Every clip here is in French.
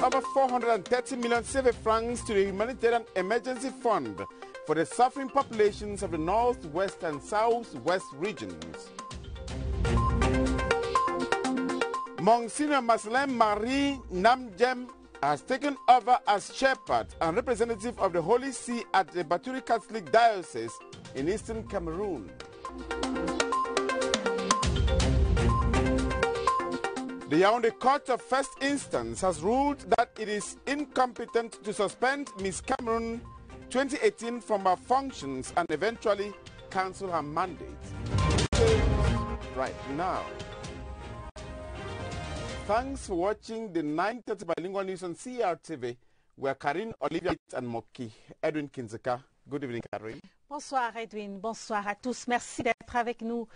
over 430 million CFA francs to the Humanitarian Emergency Fund for the suffering populations of the Northwest and Southwest regions. Monsignor Marcelin Marie Namjem has taken over as shepherd and representative of the Holy See at the Baturi Catholic Diocese in Eastern Cameroon. The Yaoundé Court of First Instance has ruled that it is incompetent to suspend Miss Cameroon 2018 from her functions and eventually cancel her mandate. Right now. Thanks for watching the 9:30 bilingual news on CRTV, where Karine, Olivia and Moki. Edwin Kinzeka. Good evening, Karine. Bonsoir Edwin, bonsoir à tous. Merci d'être avec nous.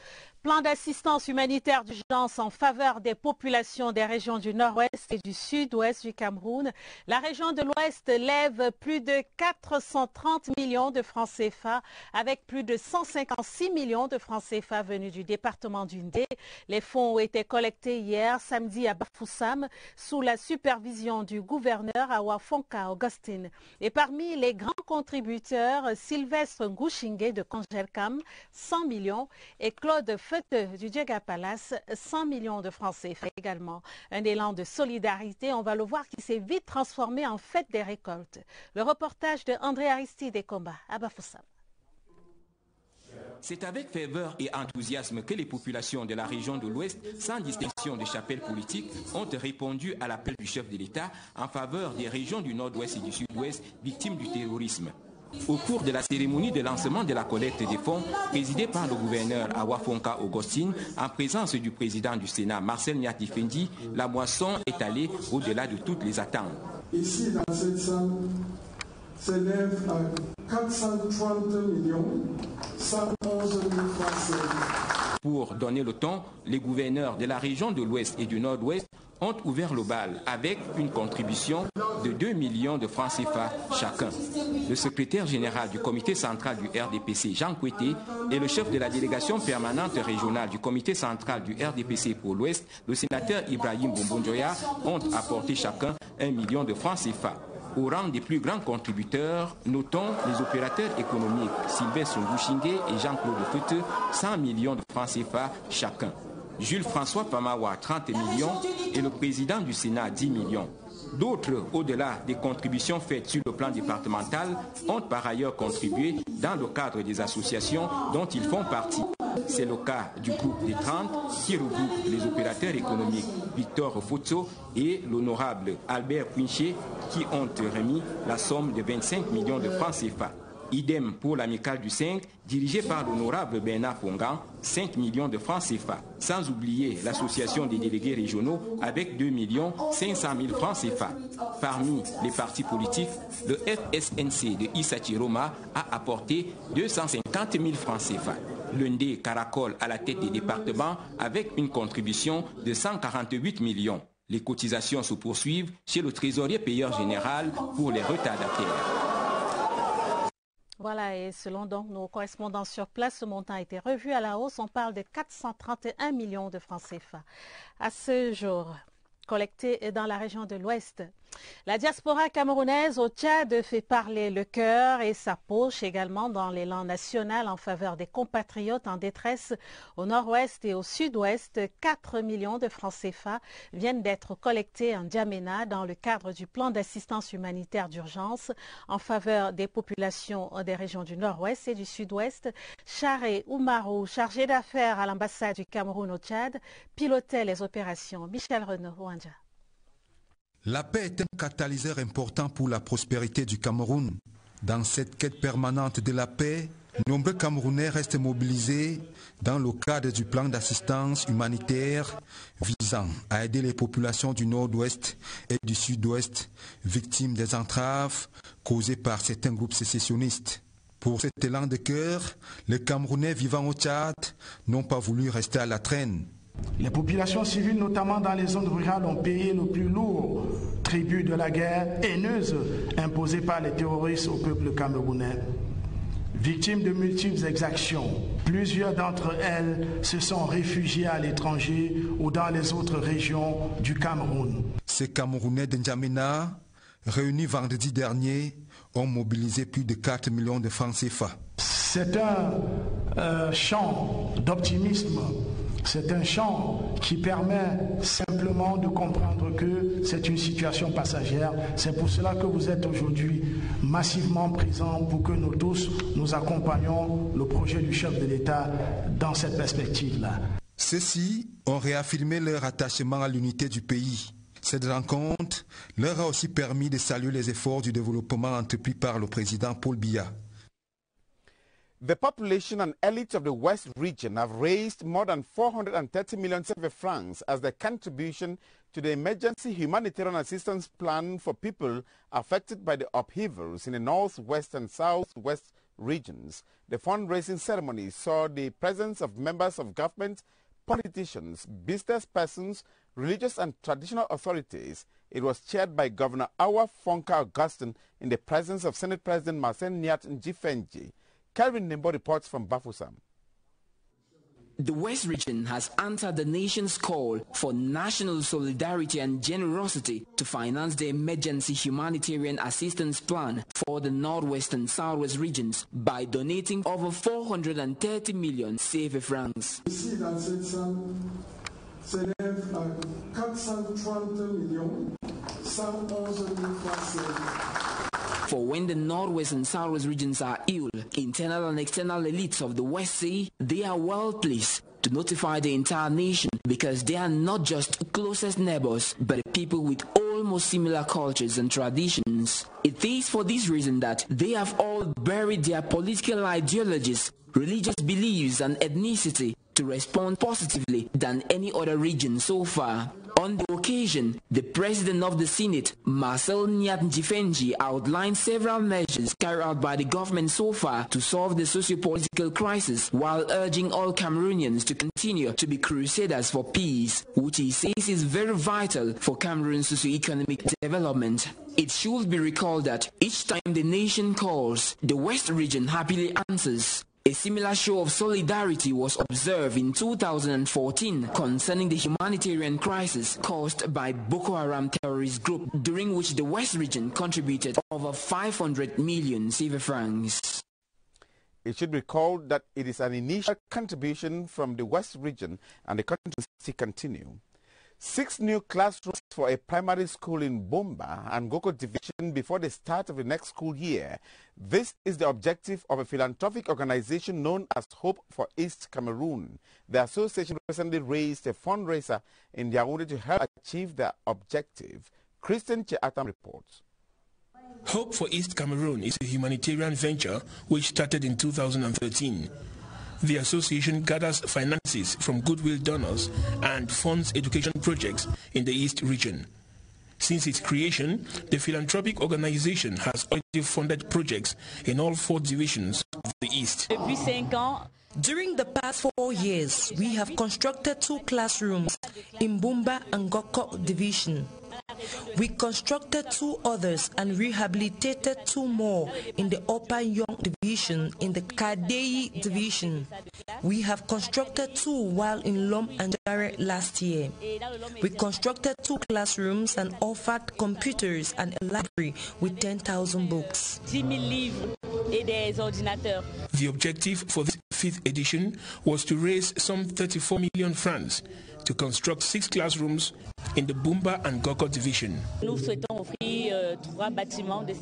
Plan d'assistance humanitaire d'urgence en faveur des populations des régions du nord-ouest et du sud-ouest du Cameroun. La région de l'ouest lève plus de 430 millions de francs CFA avec plus de 156 millions de francs CFA venus du département du Ndé. Les fonds ont été collectés hier samedi à Bafoussam sous la supervision du gouverneur Awafonka Augustine. Et parmi les grands contributeurs, Sylvestre Ngouchingue de Congelcam, 100 millions, et Claude Feuteux du Diega Palace, 100 millions de francs CFA également. Un élan de solidarité, on va le voir, qui s'est vite transformé en fête des récoltes. Le reportage de André Aristide et Combat à Bafoussam. C'est avec ferveur et enthousiasme que les populations de la région de l'Ouest, sans distinction de chapelle politique, ont répondu à l'appel du chef de l'État en faveur des régions du Nord-Ouest et du Sud-Ouest victimes du terrorisme. Au cours de la cérémonie de lancement de la collecte des fonds, présidée par le gouverneur Awafonka Augustine, en présence du président du Sénat Marcel Niatifendi, la moisson est allée au-delà de toutes les attentes. Ici, dans cette salle, s'élève à 430 millions 111 000 francs. Pour donner le ton, les gouverneurs de la région de l'Ouest et du Nord-Ouest ont ouvert le bal avec une contribution de 2 millions de francs CFA chacun. Le secrétaire général du comité central du RDPC, Jean Kouété, et le chef de la délégation permanente régionale du comité central du RDPC pour l'Ouest, le sénateur Ibrahim Bombondjoya, ont apporté chacun 1 million de francs CFA. Au rang des plus grands contributeurs, notons les opérateurs économiques Sylvestre Ngouchingue et Jean-Claude Feuteux, 100 millions de francs CFA chacun. Jules-François Pamawa, 30 millions, et le président du Sénat, 10 millions. D'autres, au-delà des contributions faites sur le plan départemental, ont par ailleurs contribué dans le cadre des associations dont ils font partie. C'est le cas du groupe des 30 qui regroupe les opérateurs économiques Victor Fotso et l'honorable Albert Quinché qui ont remis la somme de 25 millions de francs CFA. Idem pour l'amicale du 5, dirigée par l'honorable Bernard Fongan, 5 millions de francs CFA. Sans oublier l'association des délégués régionaux avec 2 500 000 francs CFA. Parmi les partis politiques, le FSNC de Issa Chiroma a apporté 250 000 francs CFA. L'Undé caracole à la tête des départements avec une contribution de 148 millions. Les cotisations se poursuivent chez le trésorier payeur général pour les retardataires. Voilà, et selon donc nos correspondants sur place, ce montant a été revu à la hausse. On parle de 431 millions de francs CFA. À ce jour, collectés dans la région de l'Ouest. La diaspora camerounaise au Tchad fait parler le cœur et sa poche également dans l'élan national en faveur des compatriotes en détresse au nord-ouest et au sud-ouest. 4 millions de francs CFA viennent d'être collectés en Djamena dans le cadre du plan d'assistance humanitaire d'urgence en faveur des populations des régions du nord-ouest et du sud-ouest. Charé Oumarou, chargé d'affaires à l'ambassade du Cameroun au Tchad, pilotait les opérations. Michel Renaud, Ouanja. La paix est un catalyseur important pour la prospérité du Cameroun. Dans cette quête permanente de la paix, nombreux Camerounais restent mobilisés dans le cadre du plan d'assistance humanitaire visant à aider les populations du nord-ouest et du sud-ouest victimes des entraves causées par certains groupes sécessionnistes. Pour cet élan de cœur, les Camerounais vivant au Tchad n'ont pas voulu rester à la traîne. Les populations civiles, notamment dans les zones rurales, ont payé le plus lourd tribut de la guerre haineuse imposée par les terroristes au peuple camerounais. Victimes de multiples exactions, plusieurs d'entre elles se sont réfugiées à l'étranger ou dans les autres régions du Cameroun. Ces Camerounais de N'Djamena, réunis vendredi dernier, ont mobilisé plus de 4 millions de francs CFA. C'est un chant d'optimisme, c'est un chant qui permet simplement de comprendre que c'est une situation passagère. C'est pour cela que vous êtes aujourd'hui massivement présents pour que nous tous, nous accompagnions le projet du chef de l'État dans cette perspective-là. Ceux-ci ont réaffirmé leur attachement à l'unité du pays. Cette rencontre leur a aussi permis de saluer les efforts du développement entrepris par le président Paul Biya. The population and elite of the West region have raised more than 430 million CFA francs as their contribution to the emergency humanitarian assistance plan for people affected by the upheavals in the northwest and southwest regions. The fundraising ceremony saw the presence of members of government, politicians, business persons, religious and traditional authorities. It was chaired by Governor Awa Fonka Augustine in the presence of Senate President Marcel Nyat Njifenji. Calvin Nimbo reports from Bafoussam. The West region has answered the nation's call for national solidarity and generosity to finance the emergency humanitarian assistance plan for the northwest and southwest regions by donating over 430 million CFA francs. Ici, dans cette salle, s'élève à 430 millions 111 000 francs CFA. For when the northwest and southwest regions are ill, internal and external elites of the West Sea, they are well pleased to notify the entire nation because they are not just closest neighbors, but people with almost similar cultures and traditions. It is for this reason that they have all buried their political ideologies, religious beliefs and ethnicity to respond positively than any other region so far. On the occasion, the President of the Senate, Marcel Nyat Njifenji, outlined several measures carried out by the government so far to solve the socio-political crisis while urging all Cameroonians to continue to be crusaders for peace, which he says is very vital for Cameroon's socio-economic development. It should be recalled that each time the nation calls, the West region happily answers. A similar show of solidarity was observed in 2014 concerning the humanitarian crisis caused by Boko Haram terrorist group, during which the West region contributed over 500 million CFA francs. It should be recalled that it is an initial contribution from the West region and the country to continue. 6 new classrooms for a primary school in Bumba and Goko division before the start of the next school year. This is the objective of a philanthropic organization known as Hope for East Cameroon. The association recently raised a fundraiser in Yaoundé to help achieve their objective. Christian Cheatam reports. Hope for East Cameroon is a humanitarian venture which started in 2013. The association gathers finances from goodwill donors and funds education projects in the East region. Since its creation, the philanthropic organization has already funded projects in all 4 divisions of the East. During the past 4 years, we have constructed 2 classrooms in Bumba and Goko division. We constructed 2 others and rehabilitated 2 more in the Upper Young division in the Kadei division. We have constructed 2 while in Lom and Jare last year. We constructed 2 classrooms and offered computers and a library with 10,000 books. The objective for this 5th edition was to raise some 34 million francs to construct 6 classrooms in the Bumba and Goko division.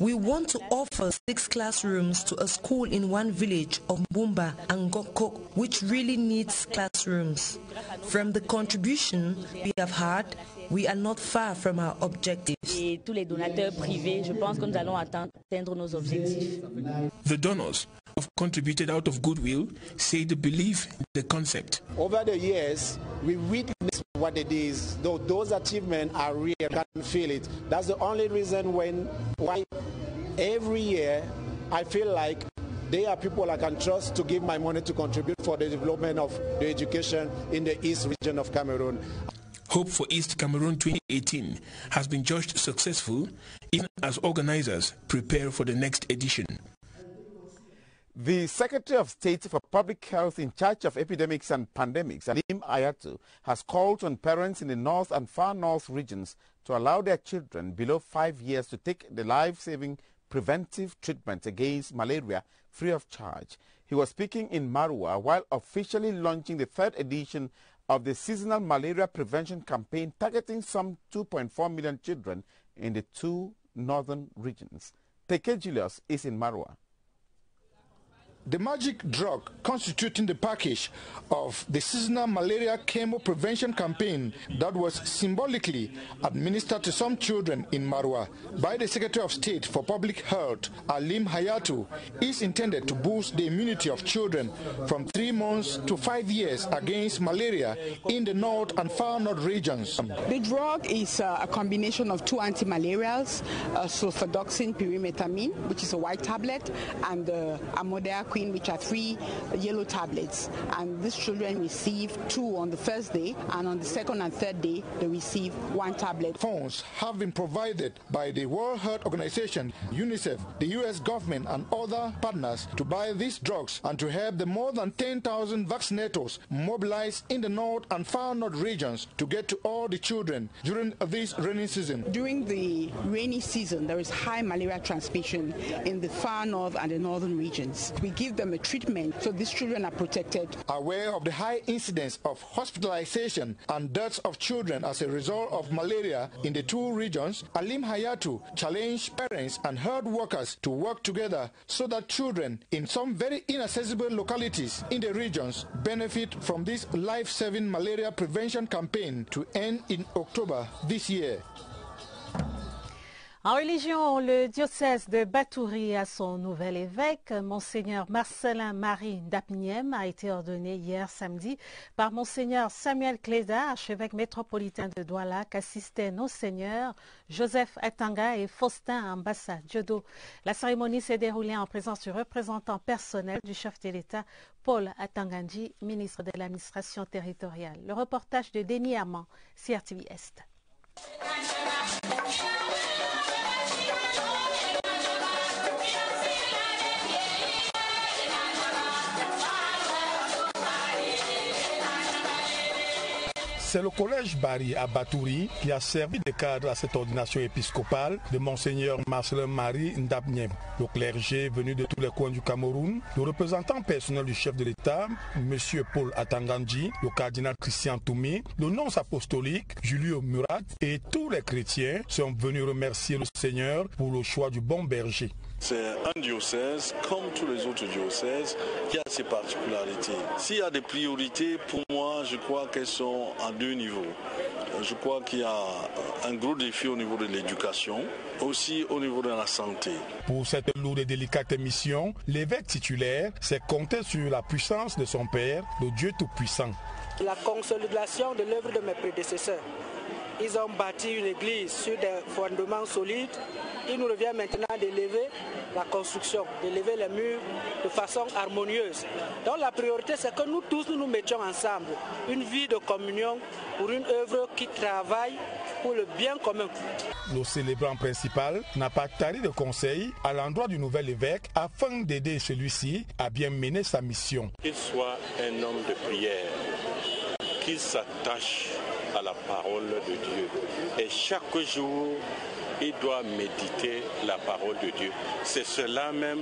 We want to offer 6 classrooms to a school in one village of Bumba and Goko, which really needs classrooms. From the contribution we have had, we are not far from our objectives. The donors have contributed out of goodwill say they believe in the concept. Over the years, we witnessed what it is. Though those achievements are real, you can feel it. That's the only reason why every year I feel like there are people I can trust to give my money to contribute for the development of the education in the East region of Cameroon. Hope for East Cameroon 2018 has been judged successful even as organizers prepare for the next edition. The Secretary of State for Public Health in charge of epidemics and pandemics, Alim Hayatu, has called on parents in the north and far north regions to allow their children below 5 years to take the life-saving preventive treatment against malaria free of charge. He was speaking in Marwa while officially launching the third edition of the seasonal malaria prevention campaign targeting some 2.4 million children in the two northern regions. Teke Julius is in Marwa. The magic drug constituting the package of the seasonal malaria chemo prevention campaign that was symbolically administered to some children in Marwa by the Secretary of State for Public Health, Alim Hayatu, is intended to boost the immunity of children from 3 months to 5 years against malaria in the north and far north regions. The drug is a combination of 2 anti-malarials, sulfadoxine pyrimethamine, which is a white tablet, and amodiaquine, which are 3 yellow tablets, and these children receive 2 on the first day, and on the second and third day they receive 1 tablet. Funds have been provided by the World Health Organization, UNICEF, the US government and other partners to buy these drugs and to help the more than 10,000 vaccinators mobilized in the north and far north regions to get to all the children during this rainy season. During the rainy season there is high malaria transmission in the far north and the northern regions. We give them a treatment so these children are protected. Aware of the high incidence of hospitalization and deaths of children as a result of malaria in the two regions, Alim Hayatu challenged parents and health workers to work together so that children in some very inaccessible localities in the regions benefit from this life-saving malaria prevention campaign to end in October this year. En religion, le diocèse de Batouri a son nouvel évêque. Monseigneur Marcelin Marie Ndapniem a été ordonné hier samedi par Monseigneur Samuel Cléda, archevêque métropolitain de Douala, qu'assistaient nos seigneurs Joseph Atanga et Faustin Ambassa Diodo. La cérémonie s'est déroulée en présence du représentant personnel du chef de l'État, Paul Atangandji, ministre de l'administration territoriale. Le reportage de Denis Amand, CRTV Est. C'est le collège Bari à Batouri qui a servi de cadre à cette ordination épiscopale de Monseigneur Marcelin Marie Ndapniem. Le clergé venu de tous les coins du Cameroun, le représentant personnel du chef de l'État, M. Paul Atangandji, le cardinal Christian Toumé, le nonce apostolique Julio Murat et tous les chrétiens sont venus remercier le Seigneur pour le choix du bon berger. C'est un diocèse, comme tous les autres diocèses, qui a ses particularités. S'il y a des priorités, pour moi, je crois qu'elles sont à 2 niveaux. Je crois qu'il y a un gros défi au niveau de l'éducation, aussi au niveau de la santé. Pour cette lourde et délicate mission, l'évêque titulaire s'est compté sur la puissance de son Père, le Dieu Tout-Puissant. La consolidation de l'œuvre de mes prédécesseurs. Ils ont bâti une église sur des fondements solides. Il nous revient maintenant d'élever la construction, d'élever les murs de façon harmonieuse. Donc la priorité, c'est que nous tous, nous mettions ensemble une vie de communion pour une œuvre qui travaille pour le bien commun. Le célébrant principal n'a pas tari de conseils à l'endroit du nouvel évêque afin d'aider celui-ci à bien mener sa mission. Qu'il soit un homme de prière, qu'il s'attache à la parole de Dieu. Et chaque jour, il doit méditer la parole de Dieu. C'est cela même,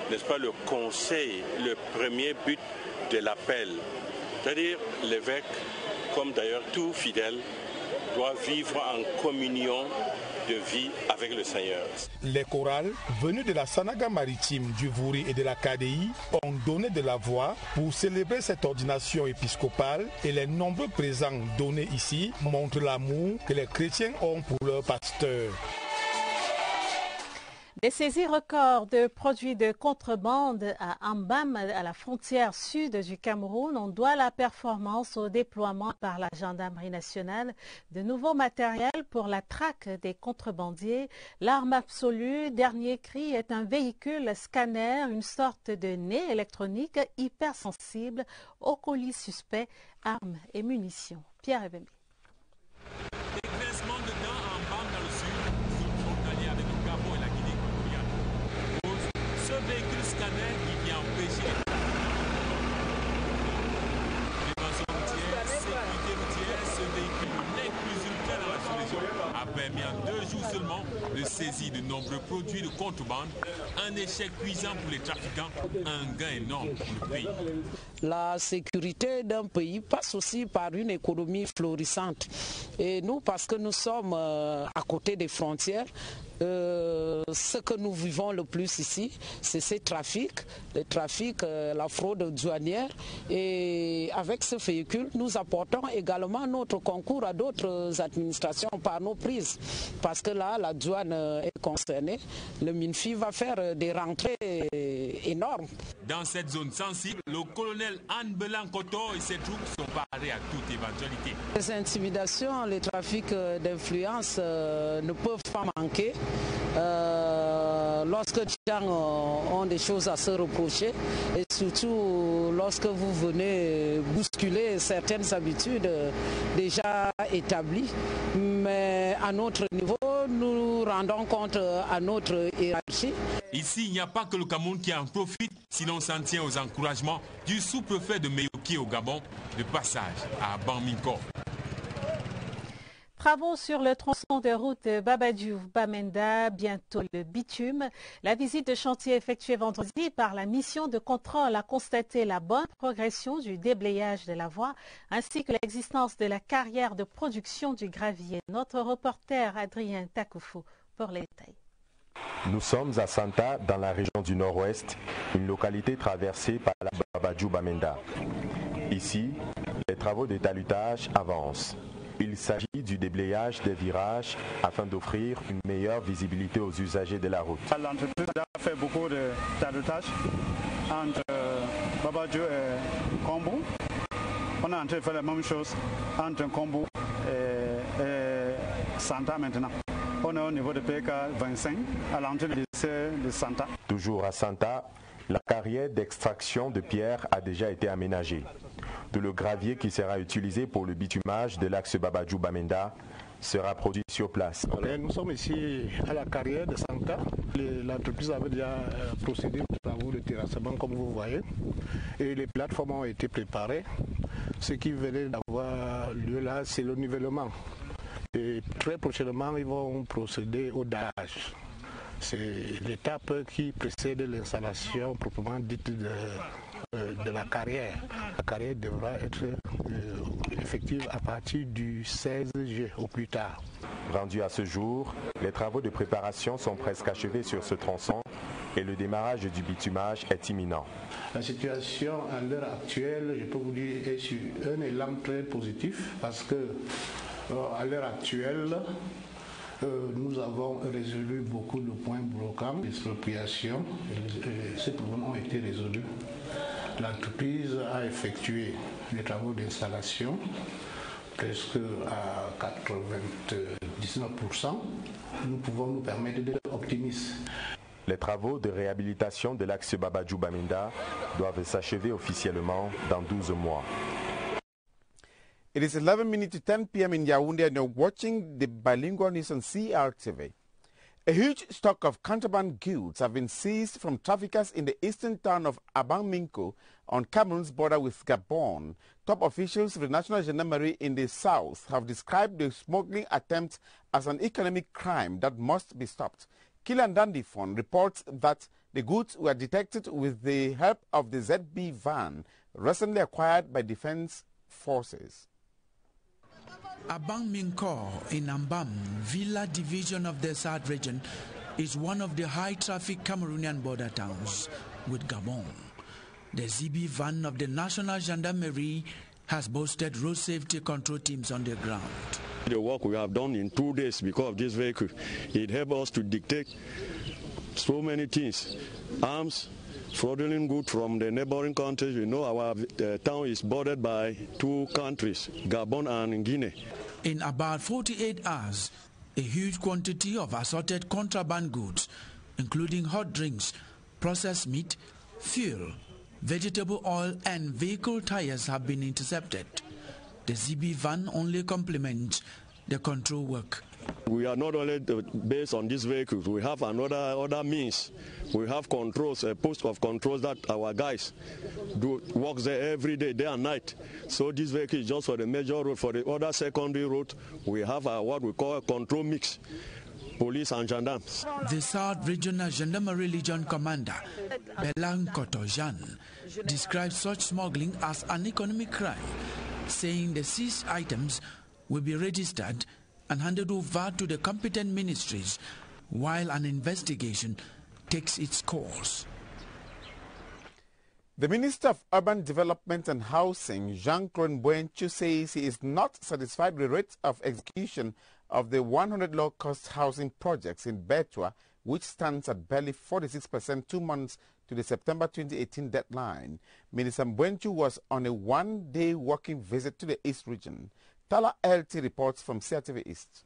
n'est-ce pas, le conseil, le premier but de l'appel. C'est-à-dire l'évêque, comme d'ailleurs tout fidèle, doit vivre en communion de vie avec le Seigneur. Les chorales venus de la Sanaga maritime, du Vouri et de la KDI ont donné de la voix pour célébrer cette ordination épiscopale et les nombreux présents donnés ici montrent l'amour que les chrétiens ont pour leur pasteur. Des saisies records de produits de contrebande à Ambam, à la frontière sud du Cameroun. On doit la performance au déploiement par la gendarmerie nationale de nouveaux matériels pour la traque des contrebandiers. L'arme absolue, dernier cri, est un véhicule scanner, une sorte de nez électronique hypersensible aux colis suspects, armes et munitions. Pierre Evemé. Ce véhicule scanner qui vient empêcher sécurité routière. Ce véhicule n'est plus ultra dans la sous-région a permis en 2 jours seulement de saisir de nombreux produits de contrebande. Un échec cuisant pour les trafiquants, un gain énorme pour le pays. La sécurité d'un pays passe aussi par une économie florissante. Et nous, parce que nous sommes à côté des frontières, ce que nous vivons le plus ici, c'est ces trafics, le trafic, la fraude douanière. Et avec ce véhicule, nous apportons également notre concours à d'autres administrations par nos prises. Parce que là, la douane est concernée. Le MINFI va faire des rentrées énormes. Dans cette zone sensible, le colonel Anne Belancoto et ses troupes sont parés à toute éventualité. Les intimidations, les trafics d'influence ne peuvent pas manquer. Lorsque les gens ont des choses à se reprocher et surtout lorsque vous venez bousculer certaines habitudes déjà établies. Mais à notre niveau, nous rendons compte à notre hiérarchie. Ici, il n'y a pas que le Cameroun qui en profite si l'on s'en tient aux encouragements du sous-préfet de Meyoki au Gabon, de passage à Bamingor. Travaux sur le tronçon de route Babadjou-Bamenda, bientôt le bitume. La visite de chantier effectuée vendredi par la mission de contrôle a constaté la bonne progression du déblayage de la voie ainsi que l'existence de la carrière de production du gravier. Notre reporter Adrien Takoufou pour les détails. Nous sommes à Santa, dans la région du Nord-Ouest, une localité traversée par la Babadjou-Bamenda. Ici, les travaux de talutage avancent. Il s'agit du déblayage des virages afin d'offrir une meilleure visibilité aux usagers de la route. L'entreprise a fait beaucoup de talutage entre Babadjou et Kombo. On est en train de faire la même chose entre Kombo et Santa maintenant. On est au niveau de PK 25 à l'entrée du lycée de Santa. Toujours à Santa, la carrière d'extraction de pierre a déjà été aménagée. Tout le gravier qui sera utilisé pour le bitumage de l'axe Babadjou-Bamenda sera produit sur place. Nous sommes ici à la carrière de Santa. L'entreprise avait déjà procédé aux travaux de terrassement comme vous voyez et les plateformes ont été préparées. Ce qui venait d'avoir lieu là, c'est le nivellement. Et très prochainement, ils vont procéder au dallage. C'est l'étape qui précède l'installation proprement dite de la carrière. La carrière devra être effective à partir du 16 juillet au plus tard. Rendu à ce jour, les travaux de préparation sont presque achevés sur ce tronçon et le démarrage du bitumage est imminent. La situation à l'heure actuelle, je peux vous dire, est sur un élan très positif parce que à l'heure actuelle, nous avons résolu beaucoup de points bloquants, l'expropriation. Ces problèmes ont été résolus. L'entreprise a effectué les travaux d'installation presque à 99%. Nous pouvons nous permettre d'être optimistes. Les travaux de réhabilitation de l'axe Babadjou-Bamenda doivent s'achever officiellement dans 12 mois. It is 11 minutes to 10 p.m. in Yaoundé and you're watching the bilingual news on CRTV. A huge stock of contraband goods have been seized from traffickers in the eastern town of Abang-Minko on Cameroon's border with Gabon. Top officials of the National Gendarmerie in the south have described the smuggling attempt as an economic crime that must be stopped. Kylian Dandifon reports that the goods were detected with the help of the ZB van recently acquired by defense forces. Abang-Minko in Ambam, Villa Division of the South Region, is one of the high-traffic Cameroonian border towns with Gabon. The ZB van of the National Gendarmerie has boasted road safety control teams on the ground. The work we have done in 2 days because of this vehicle, it helped us to detect so many things, arms, fraudulent goods from the neighboring countries. You know our town is bordered by 2 countries, Gabon and Guinea. In about 48 hours, a huge quantity of assorted contraband goods, including hot drinks, processed meat, fuel, vegetable oil and vehicle tires have been intercepted. The ZB van only complements the control work. We are not only based on these vehicles, we have other means. We have controls, a post of controls that our guys do work there every day and night. So this vehicle is just for the major road. For the other secondary road, we have what we call a control mix, police and gendarmes. The South Regional Gendarmerie Legion Commander, Belang Kotojan, describes such smuggling as an economic crime, saying the seized items will be registered and handed over to the competent ministries while an investigation takes its course. The Minister of Urban Development and Housing, Jean-Claude Bwenchu, says he is not satisfied with the rate of execution of the 100 low-cost housing projects in Betua, which stands at barely 46% 2 months to the September 2018 deadline. Minister Bwenchu was on a one-day working visit to the East region. Tala LT reports from CRTV East.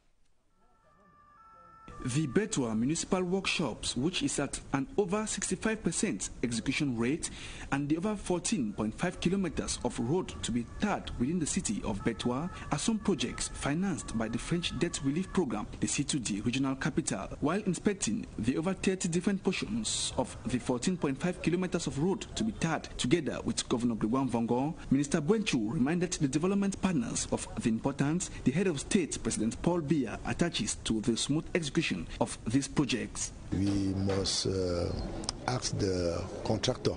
The Betua Municipal Workshops, which is at an over 65% execution rate, and the over 14.5 kilometers of road to be tarred within the city of Betua, are some projects financed by the French Debt Relief Program, the C2D regional capital. While inspecting the over 30 different portions of the 14.5 kilometers of road to be tarred together with Governor Gregoire Vongo, Minister Bwenchu reminded the development partners of the importance the head of state, President Paul Biya, attaches to the smooth execution of these projects. We must ask the contractor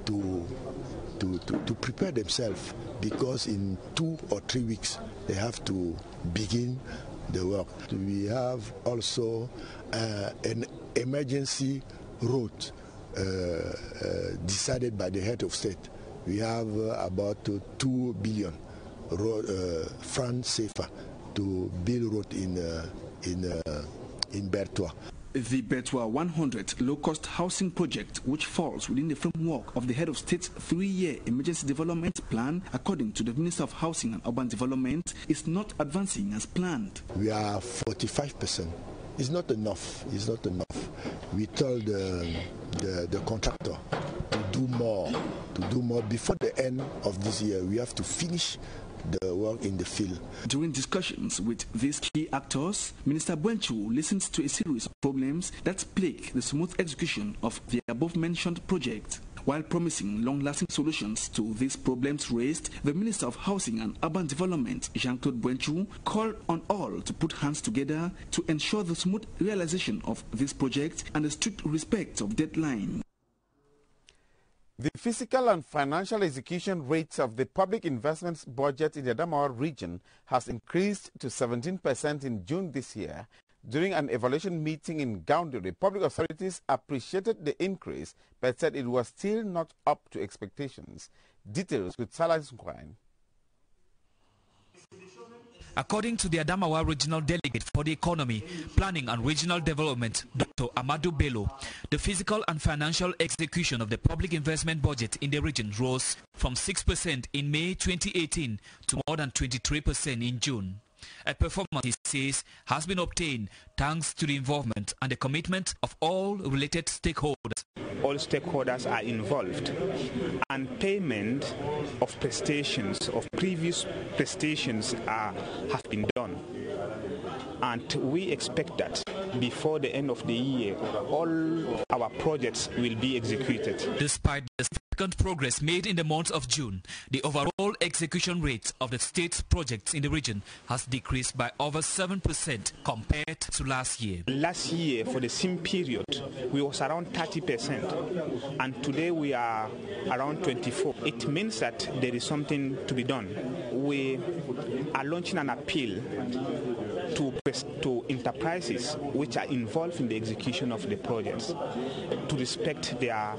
to prepare themselves, because in 2 or 3 weeks they have to begin the work. We have also an emergency road decided by the head of state. We have about 2 billion francs CFA to build road in Betua. The Betua 100 low-cost housing project, which falls within the framework of the head of state's 3-year emergency development plan, according to the Minister of Housing and Urban Development, is not advancing as planned. We are 45%. It's not enough. It's not enough. We told the contractor to do more. Before the end of this year. We have to finish the work in the field. During discussions with these key actors, Minister Bwenchu listens to a series of problems that plague the smooth execution of the above-mentioned project. While promising long-lasting solutions to these problems raised, the Minister of Housing and Urban Development, Jean-Claude Bwenchu, called on all to put hands together to ensure the smooth realization of this project and the strict respect of deadline. The physical and financial execution rates of the public investments budget in the Adamawa region has increased to 17% in June this year. During an evaluation meeting in Gaoundéré, public authorities appreciated the increase but said it was still not up to expectations. Details with Salah Nkwine. According to the Adamawa Regional Delegate for the Economy, Planning and Regional Development, Dr. Amadou Bello, the physical and financial execution of the public investment budget in the region rose from 6% in May 2018 to more than 23% in June. A performance, he says, has been obtained thanks to the involvement and the commitment of all related stakeholders. All stakeholders are involved, and payment of prestations, of previous prestations have been done. And we expect that before the end of the year, all our projects will be executed. Despite the significant progress made in the month of June, the overall execution rate of the state's projects in the region has decreased by over 7% compared to last year. Last year, for the same period, we was around 30%, and today we are around 24%. It means that there is something to be done. We are launching an appeal to enterprises which are involved in the execution of the projects to respect their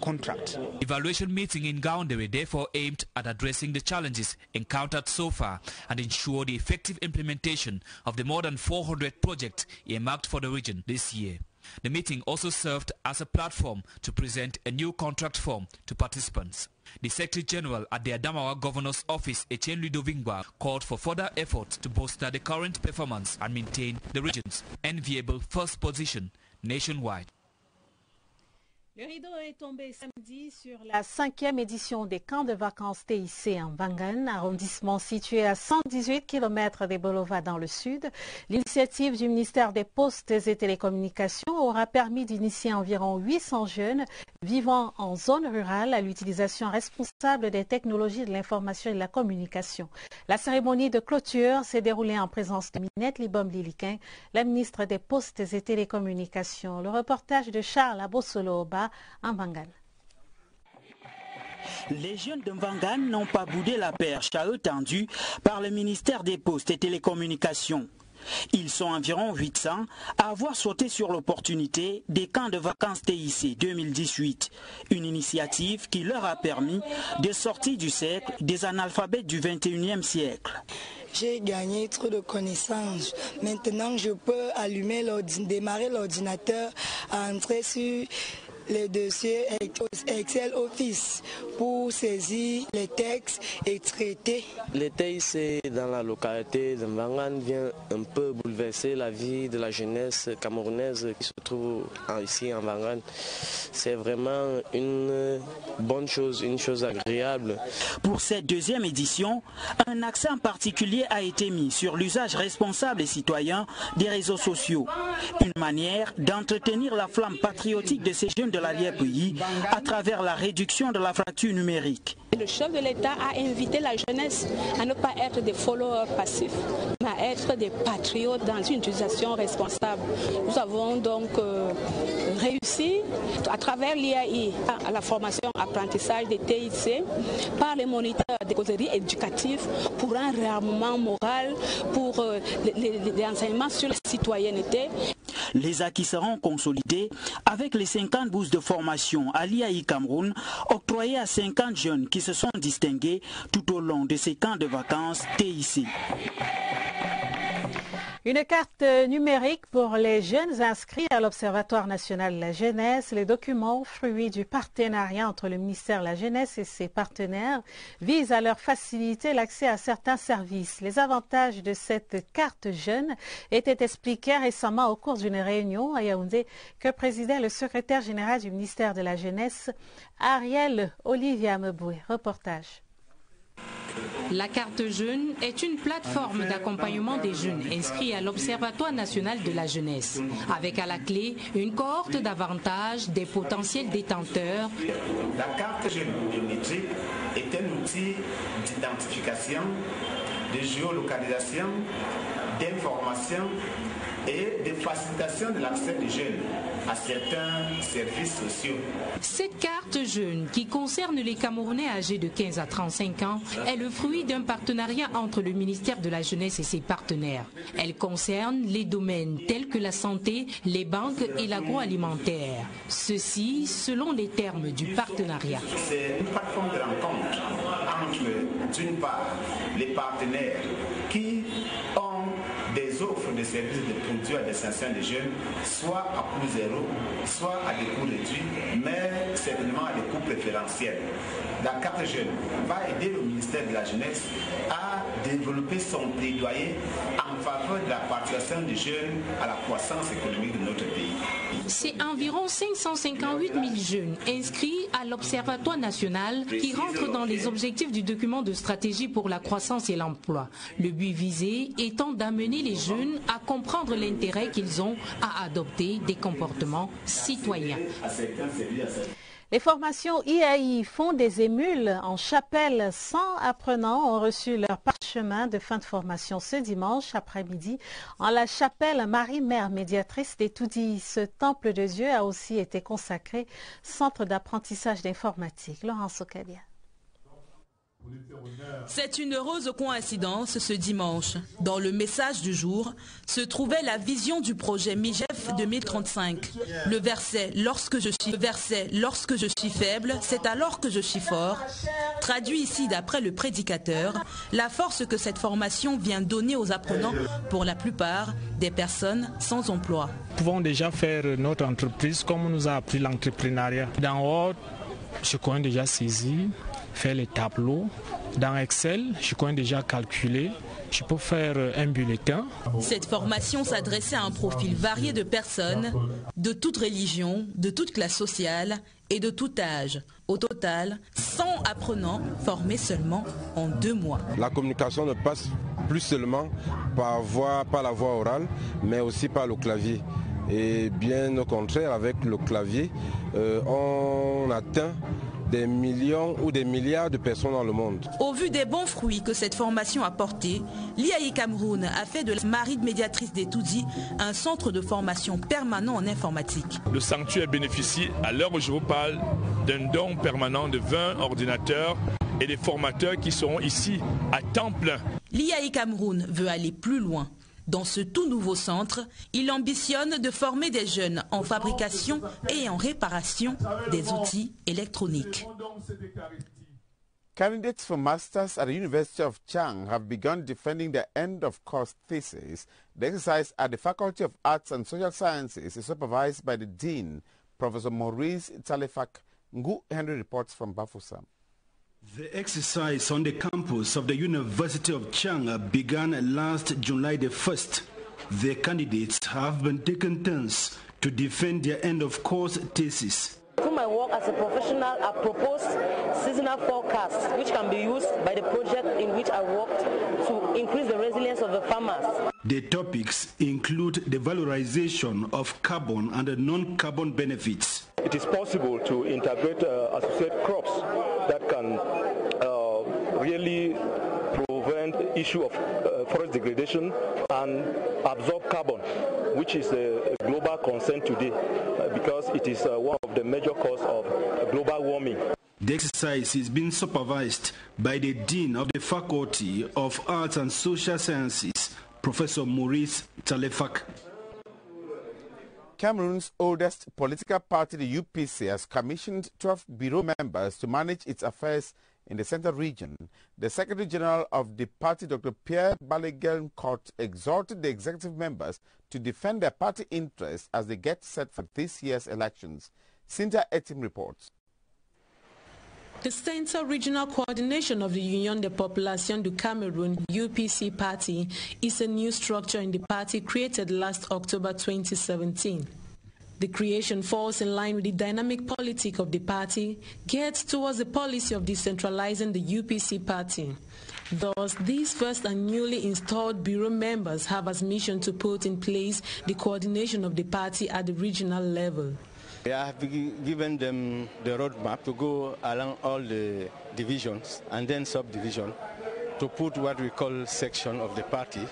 contract. Evaluation meeting in Gaoundéré therefore aimed at addressing the challenges encountered so far and ensure the effective implementation of the more than 400 projects earmarked for the region this year. The meeting also served as a platform to present a new contract form to participants. The Secretary General at the Adamawa Governor's Office, Etienne Ludovingwa, called for further efforts to bolster the current performance and maintain the region's enviable first position nationwide. Le rideau est tombé samedi sur la 5e édition des camps de vacances TIC en Vangan, arrondissement situé à 118 km des Bolova dans le sud. L'initiative du ministère des Postes et Télécommunications aura permis d'initier environ 800 jeunes vivant en zone rurale à l'utilisation responsable des technologies de l'information et de la communication. La cérémonie de clôture s'est déroulée en présence de Minette Libom-Liliquin, la ministre des Postes et Télécommunications. Le reportage de Charles Abosolo-Oba en Vangan. Les jeunes de Vangan n'ont pas boudé la perche à eux tendue par le ministère des Postes et Télécommunications. Ils sont environ 800 à avoir sauté sur l'opportunité des camps de vacances TIC 2018, une initiative qui leur a permis de sortir du cercle des analphabètes du 21e siècle. J'ai gagné trop de connaissances. Maintenant, je peux démarrer l'ordinateur, entrer sur les dossiers Excel Office pour saisir les textes et traiter. Le TIC dans la localité de Vangan vient un peu bouleverser la vie de la jeunesse camerounaise qui se trouve ici en Vangan. C'est vraiment une bonne chose, une chose agréable. Pour cette deuxième édition, un accent particulier a été mis sur l'usage responsable et citoyen des réseaux sociaux. Une manière d'entretenir la flamme patriotique de ces jeunes de l'arrière-pays à travers la réduction de la fracture numérique. Le chef de l'État a invité la jeunesse à ne pas être des followers passifs, mais à être des patriotes dans une utilisation responsable. Nous avons donc réussi à travers l'IAI à la formation apprentissage des TIC par les moniteurs des causeries éducatives pour un réarmement moral, pour les enseignements sur la citoyenneté. Les acquis seront consolidés avec les 50 bourses de formation à l'IAI Cameroun octroyées à 50 jeunes qui se sont distingués tout au long de ces camps de vacances TIC. Une carte numérique pour les jeunes inscrits à l'Observatoire national de la jeunesse. Les documents, fruits du partenariat entre le ministère de la Jeunesse et ses partenaires, visent à leur faciliter l'accès à certains services. Les avantages de cette carte jeune étaient expliqués récemment au cours d'une réunion à Yaoundé que présidait le secrétaire général du ministère de la Jeunesse, Ariel Olivia Meboué. Reportage. La carte jeune est une plateforme d'accompagnement des jeunes inscrits à l'Observatoire national de la jeunesse, avec à la clé une cohorte d'avantages des potentiels détenteurs. La carte jeune biométrique est un outil d'identification, de géolocalisation, d'information et de facilitation de l'accès des jeunes à certains services sociaux. Cette carte jeune, qui concerne les Camerounais âgés de 15 à 35 ans, est le fruit d'un partenariat entre le ministère de la Jeunesse et ses partenaires. Elle concerne les domaines tels que la santé, les banques et l'agroalimentaire. Ceci selon les termes du partenariat. C'est une plateforme de rencontre entre, d'une part, les partenaires qui ont des offres de services de produits à destination des jeunes, soit à coût zéro, soit à des coûts réduits, mais certainement à des coûts préférentiels. La carte jeune va aider le ministère de la Jeunesse à développer son plaidoyer en faveur de la participation des jeunes à la croissance économique de notre pays. C'est environ 558 000 jeunes inscrits à l'Observatoire national qui rentrent dans les objectifs du document de stratégie pour la croissance et l'emploi. Le but visé étant d'amener les jeunes à comprendre l'intérêt qu'ils ont à adopter des comportements citoyens. Les formations IAI font des émules en chapelle. 100 apprenants ont reçu leur parchemin de fin de formation ce dimanche après-midi en la chapelle Marie-Mère médiatrice des Toudis. Ce temple de Dieu a aussi été consacré centre d'apprentissage d'informatique. Laurence Okalia. C'est une heureuse coïncidence ce dimanche. Dans le message du jour se trouvait la vision du projet MIGEF 2035. Le verset « Lorsque je suis faible, c'est alors que je suis fort » traduit ici d'après le prédicateur la force que cette formation vient donner aux apprenants, pour la plupart des personnes sans emploi. Nous pouvons déjà faire notre entreprise comme on nous a appris l'entrepreneuriat. D'en haut, je connais déjà saisi, faire les tableaux. Dans Excel, je connais déjà calculer. Je peux faire un bulletin. Cette formation s'adressait à un profil varié de personnes, de toute religion, de toute classe sociale et de tout âge. Au total, 100 apprenants formés seulement en 2 mois. La communication ne passe plus seulement par la voix orale, mais aussi par le clavier. Et bien au contraire, avec le clavier, on atteint des millions ou des milliards de personnes dans le monde. Au vu des bons fruits que cette formation a portés, l'IAI Cameroun a fait de la Maride médiatrice d'Etoudi un centre de formation permanent en informatique. Le sanctuaire bénéficie, à l'heure où je vous parle, d'un don permanent de 20 ordinateurs et des formateurs qui seront ici à temps plein. L'IAI Cameroun veut aller plus loin. Dans ce tout nouveau centre, il ambitionne de former des jeunes en fabrication et en réparation des outils électroniques. Candidates for masters at the University of Chang have begun defending their end-of-course thesis. The exercise at the Faculty of Arts and Social Sciences is supervised by the Dean, Professor Maurice Talefak. Ngu Henry reports from Bafoussam. The exercise on the campus of the University of Chang began last July the 1st. The candidates have been taking turns to defend their end-of-course thesis. Through my work as a professional, I proposed seasonal forecasts which can be used by the project in which I worked to increase the resilience of the farmers. The topics include the valorization of carbon and the non-carbon benefits. It is possible to integrate associate crops that can really prevent the issue of forest degradation and absorb carbon, which is a global concern today because it is one of the major causes of global warming. The exercise is being supervised by the Dean of the Faculty of Arts and Social Sciences, Professor Maurice Talefak. Cameroon's oldest political party, the UPC, has commissioned 12 bureau members to manage its affairs in the central region. The Secretary General of the party, Dr. Pierre Balaguer-Court, exhorted the executive members to defend their party interests as they get set for this year's elections. Cynthia Etim reports. The Central Regional Coordination of the Union de Population du Cameroun, UPC party, is a new structure in the party created last October 2017. The creation falls in line with the dynamic politic of the party, geared towards the policy of decentralizing the UPC party. Thus, these first and newly installed bureau members have as mission to put in place the coordination of the party at the regional level. I have given them the roadmap to go along all the divisions and then subdivision to put what we call section of the party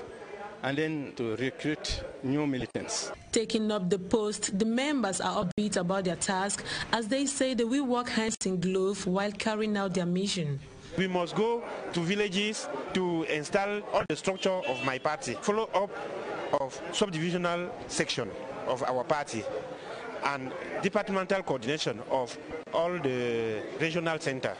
and then to recruit new militants. Taking up the post, the members are upbeat about their task as they say they will work hands in glove while carrying out their mission. We must go to villages to install all the structure of my party, follow up of subdivisional section of our party, and departmental coordination of all the regional center.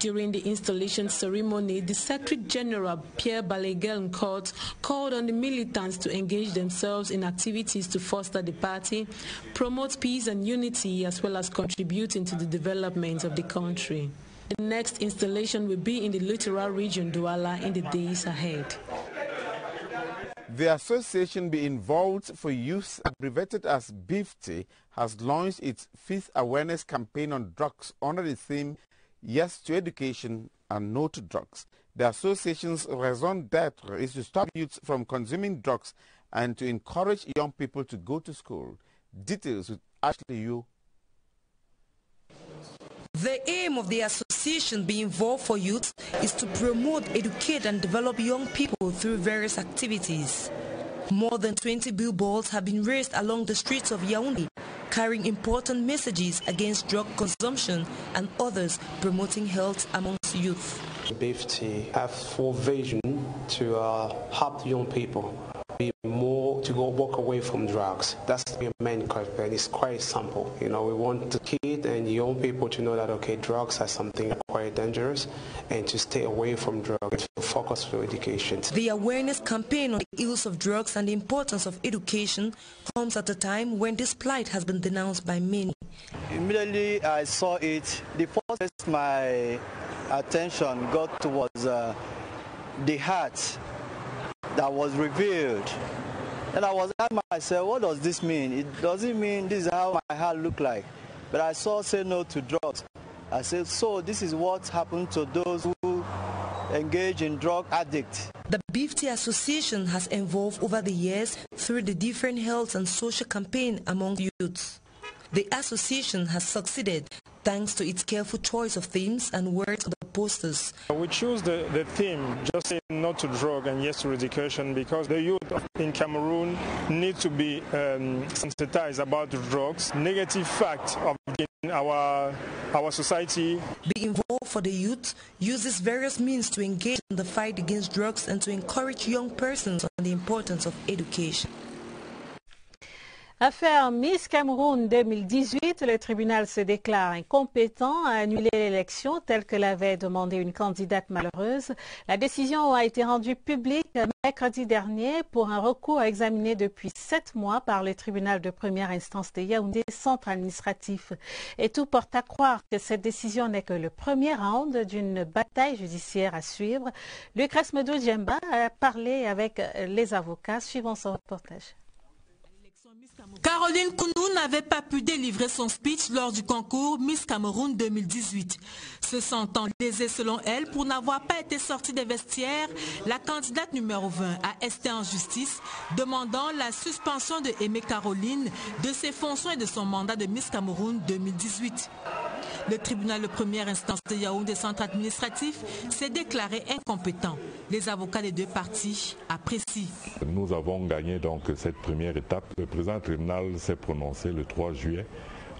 During the installation ceremony, the Secretary General Pierre Balaguer-Court called on the militants to engage themselves in activities to foster the party, promote peace and unity, as well as contributing to the development of the country. The next installation will be in the littoral region, Douala, in the days ahead. The association Be Involved for Youth, abbreviated as BIFTY, has launched its 5th awareness campaign on drugs under the theme Yes to Education and No to Drugs. The association's raison d'etre is to stop youths from consuming drugs and to encourage young people to go to school. Details with Ashley Yu. The aim of the association Be Involved for Youth is to promote, educate and develop young people through various activities. More than 20 billboards have been raised along the streets of Yaoundé, carrying important messages against drug consumption and others promoting health amongst youth. BIFTY has for vision to help young people be more to go walk away from drugs. That's the main campaign. It's quite simple. You know, we want the kids and young people to know that okay, drugs are something quite dangerous, and to stay away from drugs, to focus on education. The awareness campaign on the ills of drugs and the importance of education comes at a time when this plight has been denounced by many. Immediately I saw it, the first my attention got towards the heart that was revealed. And I was asking myself, what does this mean? It doesn't mean this is how my heart looked like. But I saw say no to drugs. I said, so this is what happened to those who engage in drug addicts. The Beef Tea Association has evolved over the years through the different health and social campaigns among youths. The association has succeeded thanks to its careful choice of themes and words on the posters. We choose the theme, just say no to drug and yes to education, because the youth in Cameroon need to be sensitized about drugs, negative fact of our society. Be Involved for the youth uses various means to engage in the fight against drugs and to encourage young persons on the importance of education. Affaire Miss Cameroun 2018, le tribunal se déclare incompétent à annuler l'élection telle que l'avait demandé une candidate malheureuse. La décision a été rendue publique mercredi dernier pour un recours examiné depuis 7 mois par le tribunal de première instance de Yaoundé, centre administratif. Et tout porte à croire que cette décision n'est que le premier round d'une bataille judiciaire à suivre. Lucrèce Medou-Djemba a parlé avec les avocats. Suivons son reportage. Caroline Kounou n'avait pas pu délivrer son speech lors du concours Miss Cameroun 2018. Se sentant lésée selon elle pour n'avoir pas été sortie des vestiaires, la candidate numéro 20 a esté en justice, demandant la suspension de Aimé Caroline de ses fonctions et de son mandat de Miss Cameroun 2018. Le tribunal de première instance de Yaoundé, centre administratif, s'est déclaré incompétent. Les avocats des deux parties apprécient. Nous avons gagné donc cette première étape. Le président du tribunal s'est prononcé le 3 juillet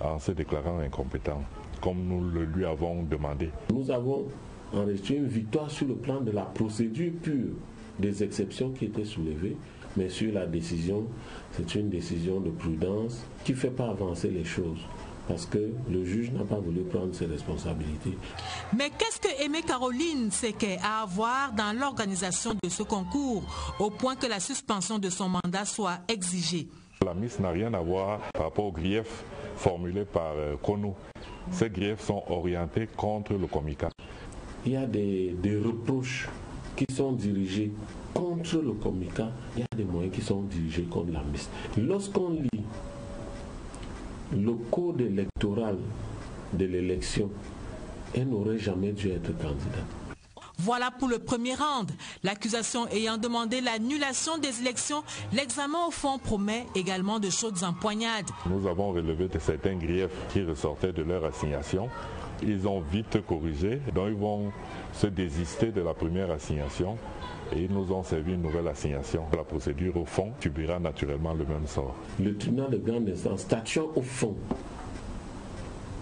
en se déclarant incompétent, comme nous le lui avons demandé. Nous avons enregistré une victoire sur le plan de la procédure pure, des exceptions qui étaient soulevées, mais sur la décision, c'est une décision de prudence qui ne fait pas avancer les choses. Parce que le juge n'a pas voulu prendre ses responsabilités. Mais qu'est-ce que Aimé Caroline Séké a à voir dans l'organisation de ce concours, au point que la suspension de son mandat soit exigée? La Miss n'a rien à voir par rapport aux griefs formulés par Kounou. Ces griefs sont orientés contre le Comica. Il y a des reproches qui sont dirigés contre le Comica. Il y a des moyens qui sont dirigés contre la Miss. Lorsqu'on lit le code électoral de l'élection, elle n'aurait jamais dû être candidate. Voilà pour le premier round. L'accusation ayant demandé l'annulation des élections, l'examen au fond promet également de chaudes empoignades. Nous avons relevé certains griefs qui ressortaient de leur assignation. Ils ont vite corrigé, donc ils vont se désister de la première assignation et ils nous ont servi une nouvelle assignation. La procédure au fond subira naturellement le même sort. Le tribunal de grande instance, statuant au fond,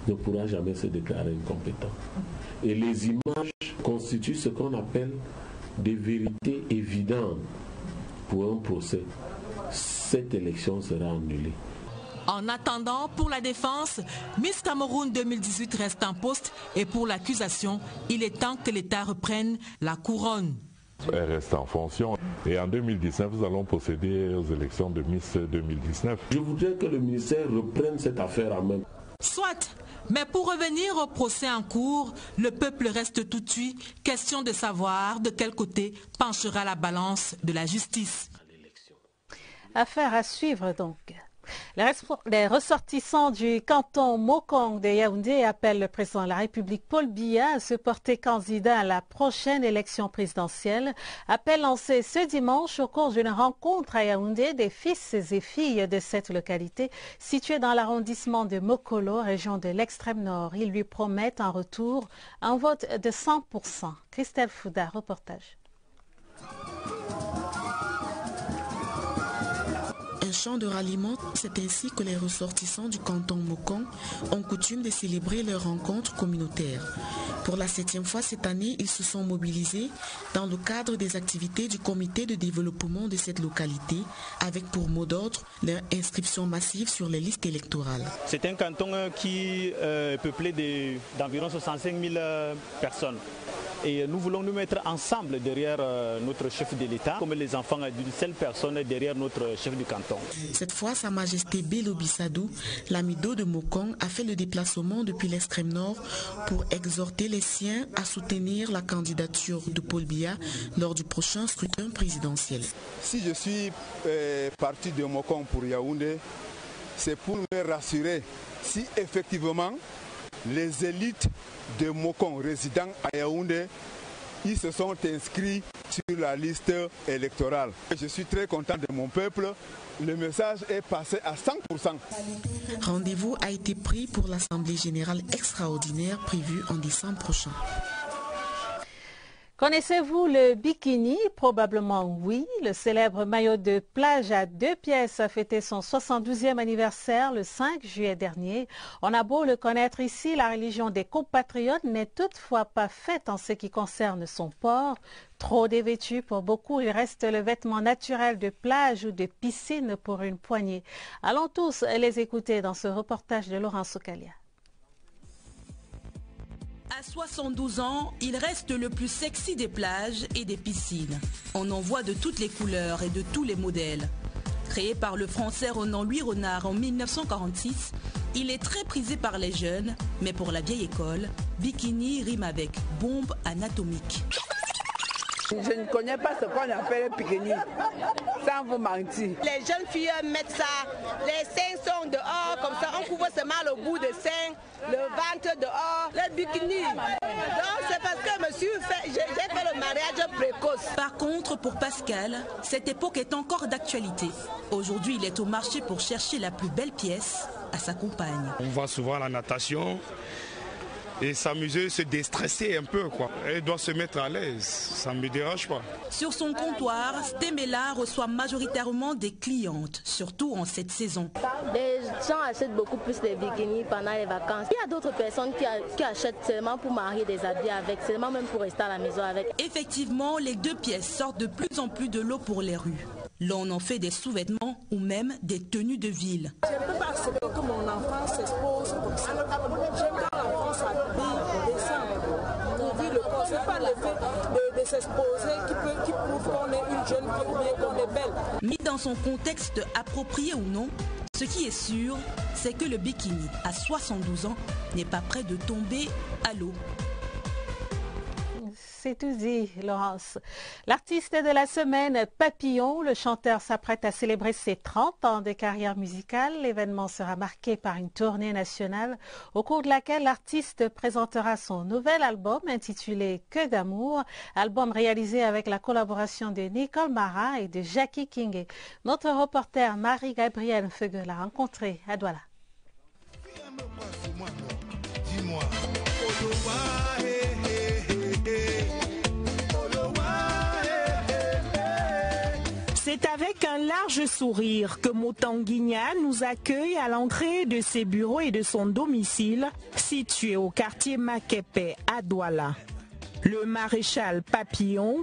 ne pourra jamais se déclarer incompétent. Et les images constituent ce qu'on appelle des vérités évidentes pour un procès. Cette élection sera annulée. En attendant, pour la défense, Miss Cameroun 2018 reste en poste et pour l'accusation, il est temps que l'État reprenne la couronne. Elle reste en fonction et en 2019, nous allons procéder aux élections de Miss 2019. Je voudrais que le ministère reprenne cette affaire en main. Soit, mais pour revenir au procès en cours, le peuple reste tout cuit. Question de savoir de quel côté penchera la balance de la justice. Affaire à suivre donc. Les ressortissants du canton Mokong de Yaoundé appellent le président de la République Paul Biya à se porter candidat à la prochaine élection présidentielle. Appel lancé ce dimanche au cours d'une rencontre à Yaoundé des fils et filles de cette localité située dans l'arrondissement de Mokolo, région de l'extrême nord. Ils lui promettent en retour un vote de 100%. Christelle Fouda, reportage. Un chant de ralliement, c'est ainsi que les ressortissants du canton Mokong ont coutume de célébrer leur rencontre communautaire. Pour la 7e fois cette année, ils se sont mobilisés dans le cadre des activités du comité de développement de cette localité, avec pour mot d'ordre leur inscription massive sur les listes électorales. C'est un canton qui est peuplé d'environ 65 000 personnes. Et nous voulons nous mettre ensemble derrière notre chef de l'État, comme les enfants d'une seule personne derrière notre chef du canton. Cette fois, Sa Majesté Bello Bissadou, l'ami d'eau de Mokong, a fait le déplacement depuis l'extrême nord pour exhorter les siens à soutenir la candidature de Paul Biya lors du prochain scrutin présidentiel. Si je suis parti de Mokong pour Yaoundé, c'est pour me rassurer si effectivement les élites de Mokong résidant à Yaoundé, ils se sont inscrits sur la liste électorale. Je suis très content de mon peuple. Le message est passé à 100%. Rendez-vous a été pris pour l'Assemblée générale extraordinaire prévue en décembre prochain. Connaissez-vous le bikini? Probablement oui. Le célèbre maillot de plage à 2 pièces a fêté son 72e anniversaire le 5 juillet dernier. On a beau le connaître ici, la religion des compatriotes n'est toutefois pas faite en ce qui concerne son port. Trop dévêtu pour beaucoup, il reste le vêtement naturel de plage ou de piscine pour une poignée. Allons tous les écouter dans ce reportage de Laurent Sokalia. À 72 ans, il reste le plus sexy des plages et des piscines. On en voit de toutes les couleurs et de tous les modèles. Créé par le français Ronan-Louis Renard en 1946, il est très prisé par les jeunes, mais pour la vieille école, bikini rime avec bombe anatomique. Je ne connais pas ce qu'on appelle le bikini, sans vous mentir. Les jeunes filles mettent ça, les seins sont dehors, comme ça on couvre seulement le bout des seins, le ventre dehors, le bikini. Donc c'est parce que monsieur, j'ai fait le mariage précoce. Par contre, pour Pascal, cette époque est encore d'actualité. Aujourd'hui, il est au marché pour chercher la plus belle pièce à sa compagne. On va souvent à la natation et s'amuser, se déstresser un peu, quoi. Elle doit se mettre à l'aise, ça ne me dérange pas. Sur son comptoir, Stemela reçoit majoritairement des clientes, surtout en cette saison. Les gens achètent beaucoup plus de bikinis pendant les vacances. Il y a d'autres personnes qui achètent seulement pour marier des habits avec, seulement même pour rester à la maison avec. Effectivement, les 2 pièces sortent de plus en plus de l'eau pour les rues. L'on en fait des sous-vêtements ou même des tenues de ville. Je ne peux pas accepter que mon enfant s'expose comme ça. J'aime quand l'enfant s'habille, descend, pour vivre le corps. Ce n'est pas l'effet de s'exposer qui prouve qu'on est une jeune fille ou bien qu'on est belle. Mis dans son contexte approprié ou non, ce qui est sûr, c'est que le bikini, à 72 ans, n'est pas prêt de tomber à l'eau. C'est tout dit, Laurence. L'artiste de la semaine, Papillon, le chanteur s'apprête à célébrer ses 30 ans de carrière musicale. L'événement sera marqué par une tournée nationale au cours de laquelle l'artiste présentera son nouvel album intitulé Que d'amour, album réalisé avec la collaboration de Nicole Mara et de Jackie King. Notre reporter Marie-Gabrielle Feugue l'a rencontré à Douala. C'est avec un large sourire que Motanguigna nous accueille à l'entrée de ses bureaux et de son domicile, situé au quartier Makepe à Douala. Le maréchal Papillon,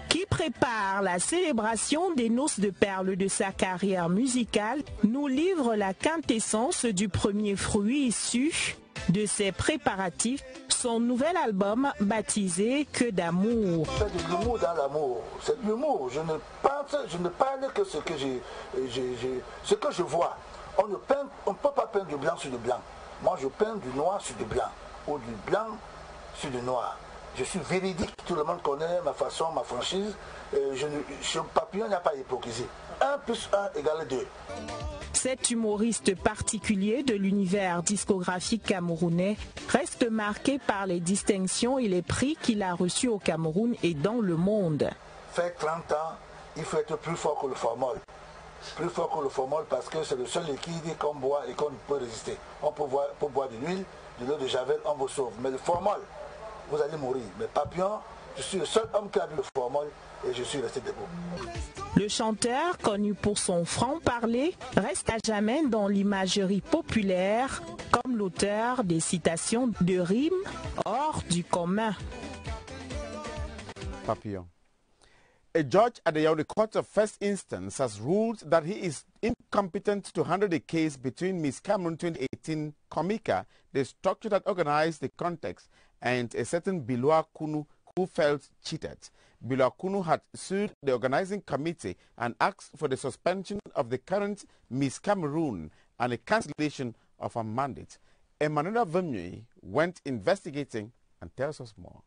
qui prépare la célébration des noces de perles de sa carrière musicale, nous livre la quintessence du premier fruit issu de ses préparatifs, son nouvel album baptisé Que d'amour. C'est de l'humour dans l'amour, c'est de l'humour. Je ne parle que ce que je vois. On ne peut pas peindre du blanc sur du blanc. Moi je peins du noir sur du blanc, ou du blanc sur du noir. Je suis véridique, tout le monde connaît ma façon, ma franchise. Sur Papillon, il n'y a pas d'hypocrisie. 1 plus 1 égale 2. Cet humoriste particulier de l'univers discographique camerounais reste marqué par les distinctions et les prix qu'il a reçus au Cameroun et dans le monde. Fait 30 ans, il faut être plus fort que le formol. Plus fort que le formol parce que c'est le seul liquide qu'on boit et qu'on peut résister. On peut boire de l'huile, de l'eau de javel, on vous sauve. Mais le formol, vous allez mourir. Mais Papillon, je suis le seul homme qui a bu le formol et je suis resté debout. Le chanteur, connu pour son franc-parler, reste à jamais dans l'imagerie populaire comme l'auteur des citations de rimes hors du commun. Papillon. A judge at the Yaoundé Court of First Instance has ruled that he is incompetent to handle the case between Miss Cameroon 2018 Komika, the structure that organized the contest, and a certain Bilwa Kunu, who felt cheated. Bilakunu had sued the organizing committee and asked for the suspension of the current Miss Cameroon and a cancellation of her mandate. Emmanuel Vemnui went investigating and tells us more.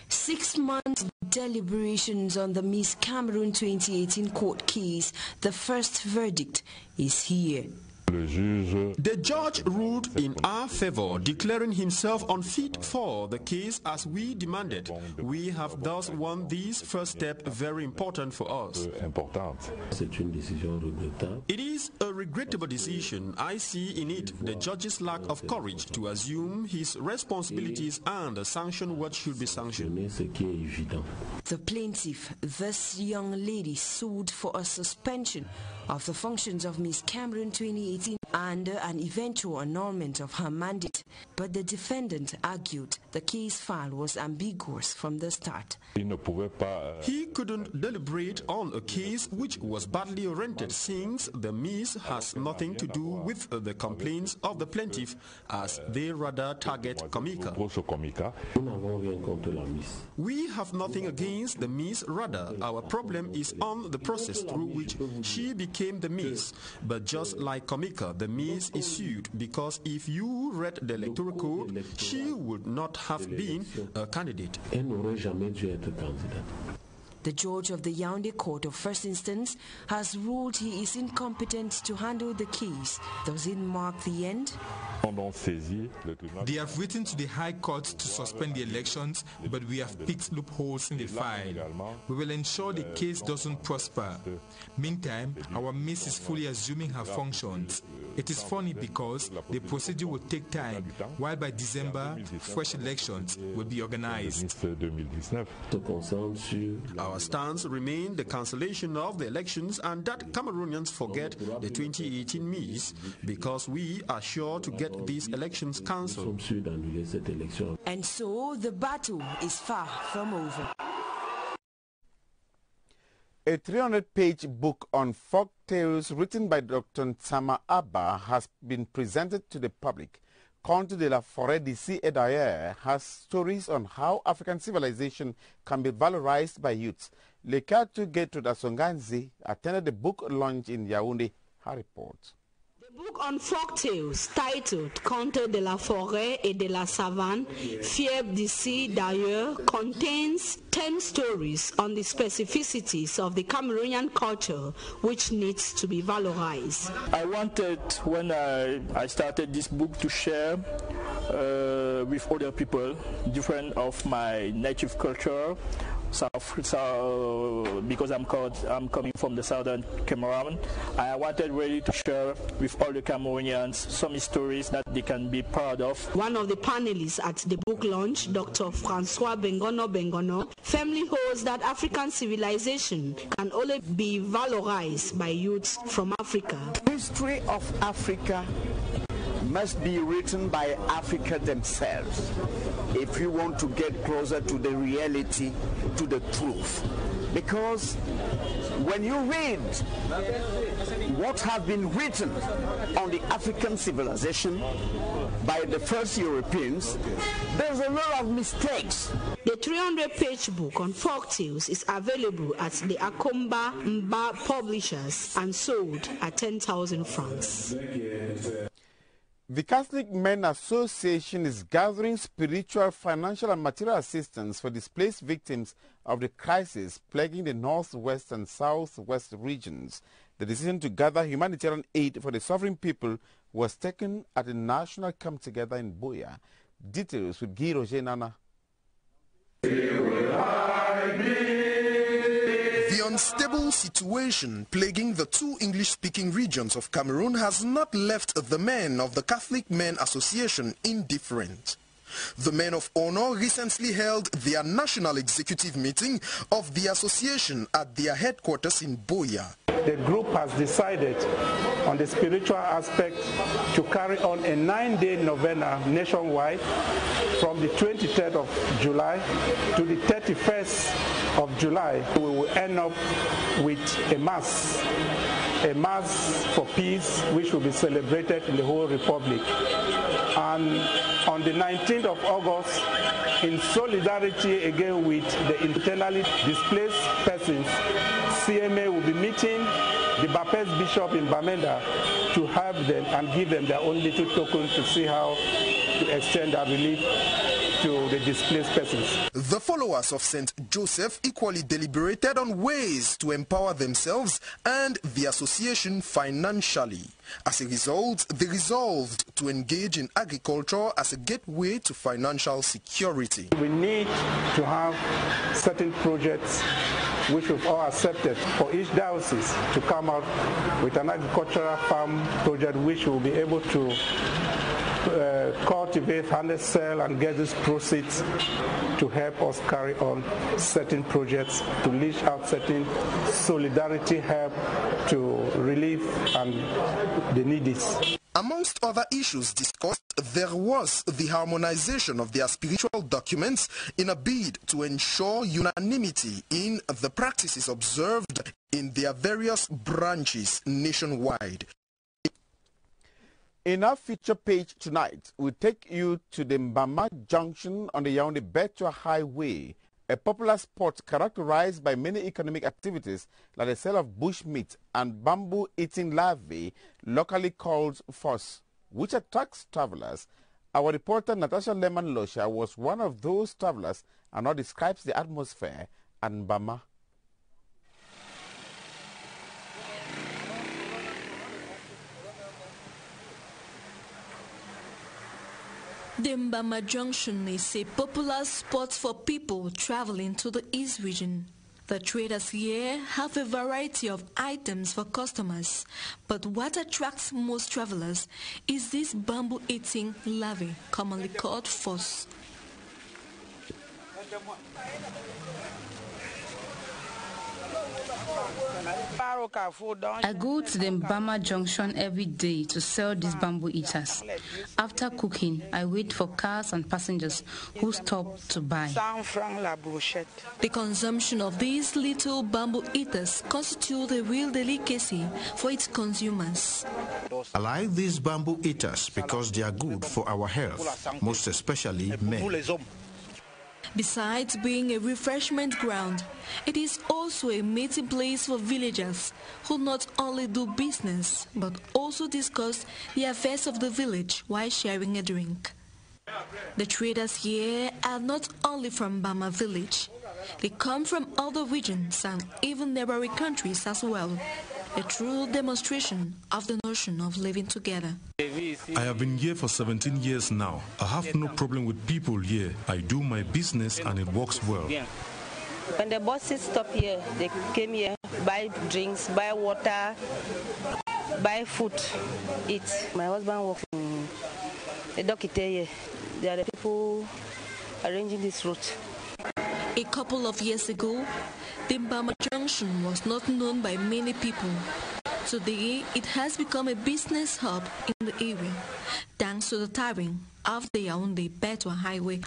6 months deliberations on the Miss Cameroon 2018 court case. The first verdict is here. The judge ruled in our favor, declaring himself unfit for the case as we demanded. We have thus won this first step, very important for us. It is a regrettable decision. I see in it the judge's lack of courage to assume his responsibilities and sanction what should be sanctioned. The plaintiff, this young lady, sued for a suspension of the functions of Miss Cameroon 2018 and an eventual annulment of her mandate. But the defendant argued the case file was ambiguous from the start. He couldn't deliberate on a case which was badly oriented, since the Miss has nothing to do with the complaints of the plaintiff, as they rather target Komika. We have nothing against the Miss, rather our problem is on the process through which she became the Miss. But just like Komika, the Miss is sued because if you read the electoral code, she would not have been a candidate. The judge of the Yaoundé Court of First Instance has ruled he is incompetent to handle the case. Does it mark the end? They have written to the High Court to suspend the elections, but we have picked loopholes in the file. We will ensure the case doesn't prosper. Meantime, our Miss is fully assuming her functions. It is funny because the procedure will take time, while by December, fresh elections will be organized. Our stance remains the cancellation of the elections and that Cameroonians forget the 2018 Miss, because we are sure to get these elections cancelled. And so the battle is far from over. A 300-page book on folk tales written by Dr. Nsama Abba has been presented to the public. Conte de la Forêt d'ici et d'ailleurs has stories on how African civilization can be valorized by youth. Lekatu Gertrude Asonganzi attended the book launch in Yaoundé. Her report. The book on folktales titled Conte de la Forêt et de la Savane, Fièvre d'ici d'ailleurs, contains 10 stories on the specificities of the Cameroonian culture which needs to be valorized. I wanted, when I started this book, to share with other people different of my native culture. So because I'm coming from the southern Cameroon, I wanted really to share with all the Cameroonians some stories that they can be proud of. One of the panelists at the book launch, Dr. Francois Bengono, firmly holds that African civilization can only be valorized by youths from Africa. The history of Africa must be written by Africa themselves if you want to get closer to the reality, to the truth. Because when you read what have been written on the African civilization by the first Europeans, there's a lot of mistakes. The 300-page book on folktales is available at the Akomba Mba publishers and sold at 10,000 francs. The Catholic Men Association is gathering spiritual, financial and material assistance for displaced victims of the crisis plaguing the northwest and southwest regions. The decision to gather humanitarian aid for the suffering people was taken at a national come-together in Buea. Details with Guy Roger Nana. The unstable situation plaguing the two English-speaking regions of Cameroon has not left the men of the Catholic Men Association indifferent. The Men of Honor recently held their national executive meeting of the association at their headquarters in Buea. The group has decided on the spiritual aspect to carry on a 9-day novena nationwide from the 23rd of July to the 31st of July. We will end up with a mass for peace, which will be celebrated in the whole republic. And on the 19th of August, in solidarity again with the internally displaced persons, CMA will be meeting the Baptist Bishop in Bamenda to help them and give them their own little token to see how to extend our relief to the displaced persons. The followers of St. Joseph equally deliberated on ways to empower themselves and the association financially. As a result, they resolved to engage in agriculture as a gateway to financial security. We need to have certain projects which we've all accepted for each diocese to come out with an agricultural farm project which will be able to cultivate, harness, sell, and get these proceeds to help us carry on certain projects, to leash out certain solidarity help to relieve and the needy. Amongst other issues discussed, there was the harmonization of their spiritual documents in a bid to ensure unanimity in the practices observed in their various branches nationwide. In our feature page tonight, we take you to the Mbama Junction on the Yaoundé-Betua Highway, a popular spot characterized by many economic activities like the sale of bush meat and bamboo-eating larvae, locally called foss, which attracts travelers. Our reporter Natasha Lehman-Losha was one of those travelers and now describes the atmosphere at Mbama. The Mbama Junction is a popular spot for people traveling to the East region. The traders here have a variety of items for customers, but what attracts most travelers is this bamboo-eating larvae, commonly called foss. I go to the Mbama Junction every day to sell these bamboo eaters. After cooking, I wait for cars and passengers who stop to buy. The consumption of these little bamboo eaters constitutes a real delicacy for its consumers. I like these bamboo eaters because they are good for our health, most especially men. Besides being a refreshment ground, it is also a meeting place for villagers who not only do business but also discuss the affairs of the village while sharing a drink. The traders here are not only from Mbama village, they come from other regions and even neighboring countries as well. A true demonstration of the notion of living together. I have been here for 17 years now. I have no problem with people here. I do my business and it works well. When the bosses stop here, they came here, buy drinks, buy water, buy food, eat. My husband works in a doctor here. They are the people arranging this route. A couple of years ago, the Mbama Junction was not known by many people. Today, it has become a business hub in the area, thanks to the tarring of the Yaoundé-Betua Highway.